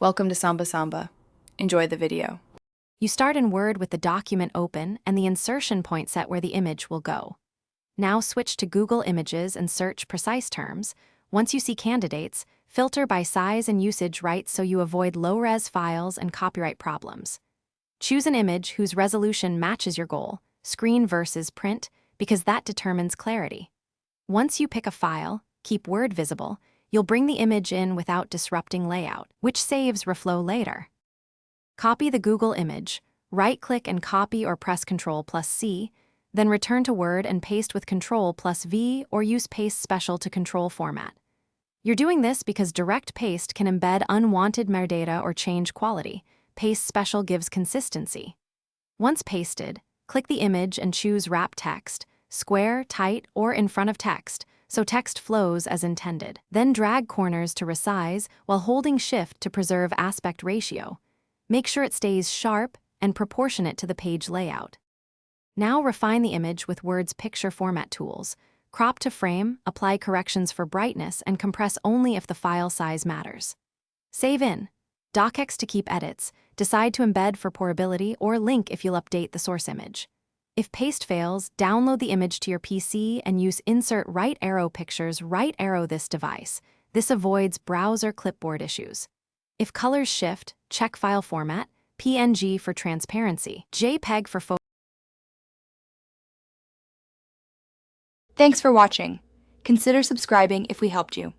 Welcome to Samba Samba. Enjoy the video. You start in Word with the document open and the insertion point set where the image will go. Now switch to Google Images and search precise terms. Once you see candidates, filter by size and usage rights so you avoid low-res files and copyright problems. Choose an image whose resolution matches your goal, screen versus print, because that determines clarity. Once you pick a file, keep Word visible, you'll bring the image in without disrupting layout, which saves reflow later. Copy the Google image, right-click and copy or press Ctrl+C, then return to Word and paste with Ctrl+V or use Paste Special to control format. You're doing this because direct paste can embed unwanted metadata or change quality. Paste Special gives consistency. Once pasted, click the image and choose Wrap Text, square, tight, or in front of text, so text flows as intended. Then drag corners to resize while holding Shift to preserve aspect ratio. Make sure it stays sharp and proportionate to the page layout. Now refine the image with Word's picture format tools. Crop to frame, apply corrections for brightness, and compress only if the file size matters. Save in. Docx to keep edits, decide to embed for portability, or link if you'll update the source image. If paste fails, download the image to your PC and use Insert Right Arrow Pictures right arrow this device. This avoids browser clipboard issues. If colors shift, check file format, PNG for transparency, JPEG for photo. Thanks for watching. Consider subscribing if we helped you.